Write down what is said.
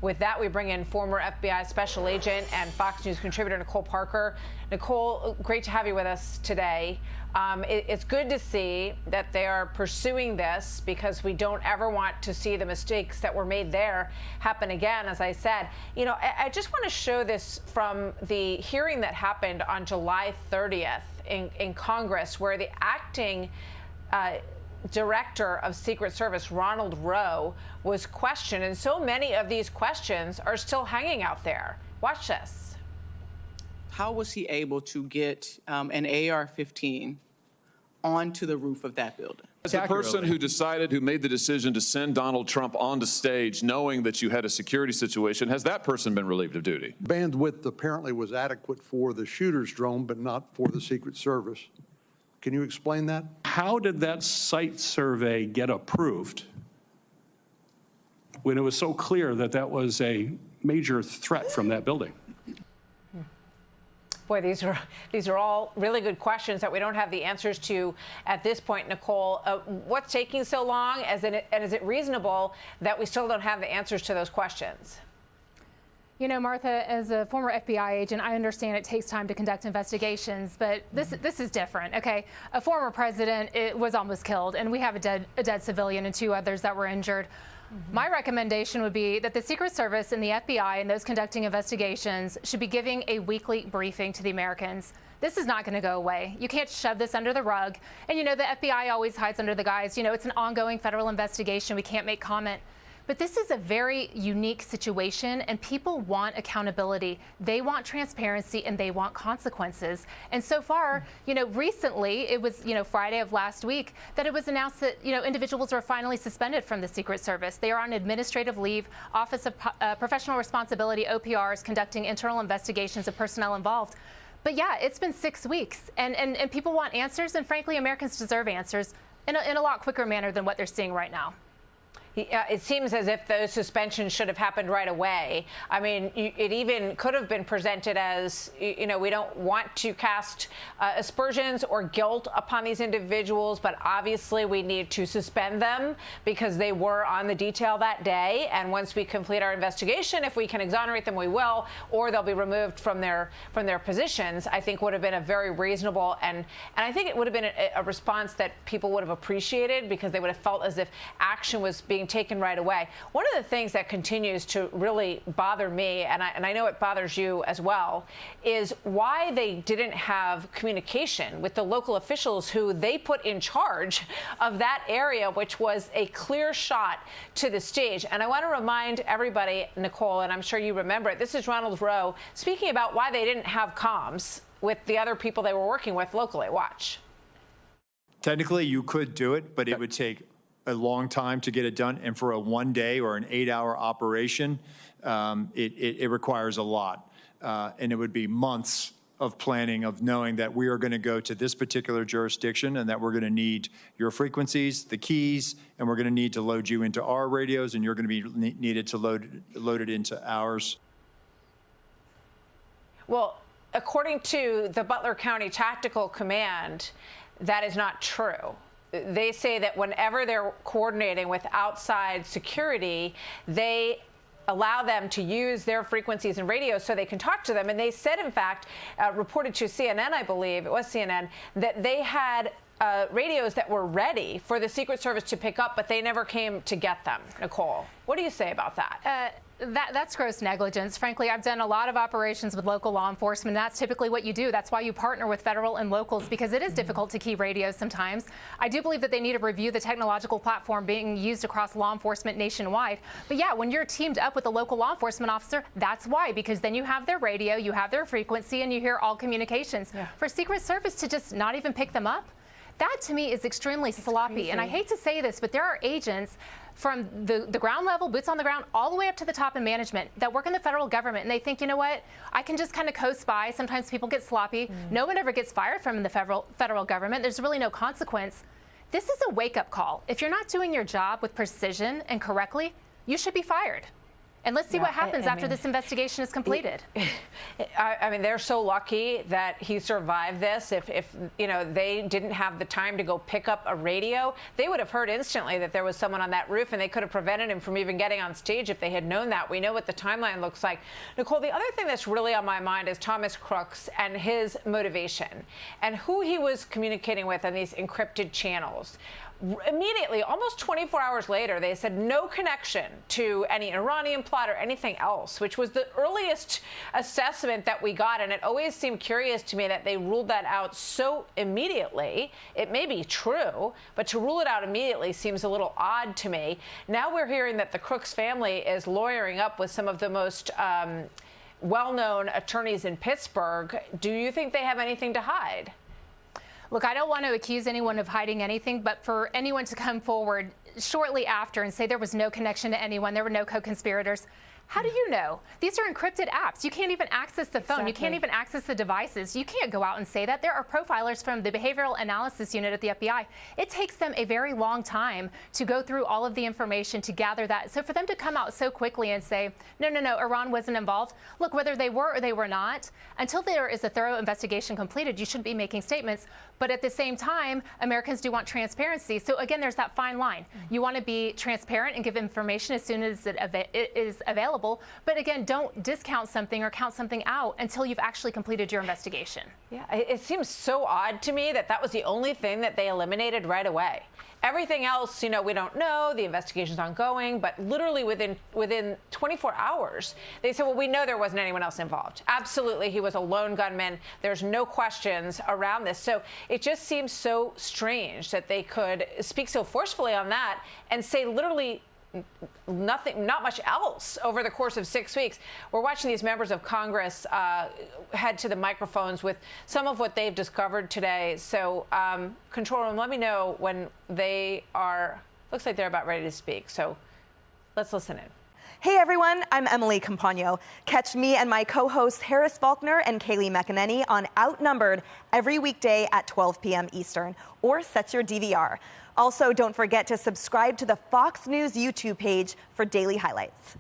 With that, we bring in former FBI special agent and Fox News contributor Nicole Parker. Nicole, great to have you with us today. It's good to see that they are pursuing this because we don't ever want to see the mistakes that were made there happen again. As I said, you know, I just want to show this from the hearing that happened on July 30th in Congress, where the acting Director of Secret Service, Ronald Rowe, was questioned. And so many of these questions are still hanging out there. Watch this. How was he able to get an AR-15 onto the roof of that building? As the person who made the decision to send Donald Trump onto stage, knowing that you had a security situation, has that person been relieved of duty? Bandwidth apparently was adequate for the shooter's drone, but not for the Secret Service. Can you explain that? How did that site survey get approved when it was so clear that that was a major threat from that building? Boy, these are all really good questions that we don't have the answers to at this point, Nicole. What's taking so long? And is it reasonable that we still don't have the answers to those questions? You know, Martha, as a former FBI agent, I understand it takes time to conduct investigations, but this is different, okay? A former president was almost killed, and we have a dead civilian and 2 others that were injured. My recommendation would be that the Secret Service and the FBI and those conducting investigations should be giving a weekly briefing to the Americans. This is not going to go away. You can't shove this under the rug. And, you know, the FBI always hides under the guise, you know, it's an ongoing federal investigation. We can't make comment. But this is a very unique situation, and people want accountability. They want transparency, and they want consequences. And so far, you know, recently, it was, you know, Friday of last week, that it was announced that, you know, individuals were finally suspended from the Secret Service. They are on administrative leave, Office of Professional Responsibility, OPRs, conducting internal investigations of personnel involved. But yeah, it's been 6 weeks, and people want answers, and frankly, Americans deserve answers in a lot quicker manner than what they're seeing right now. It seems as if those suspensions should have happened right away. I mean, it even could have been presented as, you know, we don't want to cast aspersions or guilt upon these individuals, but obviously we need to suspend them because they were on the detail that day. And once we complete our investigation, if we can exonerate them, we will, or they'll be removed from their positions. I think would have been a very reasonable and I think it would have been a response that people would have appreciated because they would have felt as if action was being taken right away. One of the things that continues to really bother me, and I know it bothers you as well, is why they didn't have communication with the local officials who they put in charge of that area, which was a clear shot to the stage. And I want to remind everybody, Nicole, and I'm sure you remember it, this is Ronald Rowe speaking about why they didn't have comms with the other people they were working with locally. Watch. Technically, you could do it, but it would take a long time to get it done, and for a 1-day or an 8-hour operation, it requires a lot, and it would be months of planning, of knowing that we are going to go to this particular jurisdiction and that we're going to need your frequencies, the keys, and we're going to need to load you into our radios, and you're going to be needed to load it into ours. Well, according to the Butler County Tactical Command, that is not true. They say that whenever they're coordinating with outside security, they allow them to use their frequencies and radios so they can talk to them. And they said, in fact, reported to CNN, I believe, it was CNN, that they had radios that were ready for the Secret Service to pick up, but they never came to get them. Nicole, what do you say about that? That's gross negligence. Frankly, I've done a lot of operations with local law enforcement. That's typically what you do. That's why you partner with federal and locals, because it is difficult to keep radios sometimes. I do believe that they need to review the technological platform being used across law enforcement nationwide. But yeah, when you're teamed up with a local law enforcement officer, that's why, because then you have their radio, you have their frequency, and you hear all communications. Yeah. For Secret Service to just not even pick them up, that to me is extremely sloppy. Crazy. And I hate to say this, but there are agents from the ground level, boots on the ground, all the way up to the top in management that work in the federal government, and they think, you know what, I can just kind of coast by. Sometimes people get sloppy. No one ever gets fired from the federal government. There's really no consequence. This is a wake-up call. If you're not doing your job with precision and correctly, you should be fired. And let's see what happens after this investigation is completed. I mean, they're so lucky that he survived this. If you know, they didn't have the time to go pick up a radio, they would have heard instantly that there was someone on that roof, and they could have prevented him from even getting on stage if they had known that. We know what the timeline looks like. Nicole, the other thing that's really on my mind is Thomas Crooks and his motivation and who he was communicating with on these encrypted channels. Immediately, almost 24 hours later, they said no connection to any Iranian plot or anything else, which was the earliest assessment that we got. And it always seemed curious to me that they ruled that out so immediately. It may be true, but to rule it out immediately seems a little odd to me. Now we're hearing that the Crooks family is lawyering up with some of the most well-known attorneys in Pittsburgh. Do you think they have anything to hide? Look, I don't want to accuse anyone of hiding anything, but for anyone to come forward shortly after and say there was no connection to anyone, there were no co-conspirators, how do you know? These are encrypted apps. You can't even access the phone. You can't even access the devices. You can't go out and say that. There are profilers from the Behavioral Analysis Unit at the FBI. It takes them a very long time to go through all of the information to gather that. So for them to come out so quickly and say, no, Iran wasn't involved. Look, whether they were or they were not, until there is a thorough investigation completed, you shouldn't be making statements. But at the same time, Americans do want transparency. So again, there's that fine line. You want to be transparent and give information as soon as it is available. But again, don't discount something or count something out until you've actually completed your investigation. Yeah, it seems so odd to me that that was the only thing that they eliminated right away. Everything else, you know, we don't know. The investigation's ongoing, but literally within 24 hours, they said, well, we know there wasn't anyone else involved. Absolutely, he was a lone gunman. There's no questions around this. So it just seems so strange that they could speak so forcefully on that and say literally nothing, not much else over the course of 6 weeks. We're watching these members of Congress head to the microphones with some of what they've discovered today. So control room, let me know when they are, looks like they're about ready to speak. So let's listen in. Hey everyone, I'm Emily Campagno. Catch me and my co-hosts Harris Faulkner and Kaylee McEnany on Outnumbered every weekday at 12 p.m. Eastern, or set your DVR. Also, don't forget to subscribe to the Fox News YouTube page for daily highlights.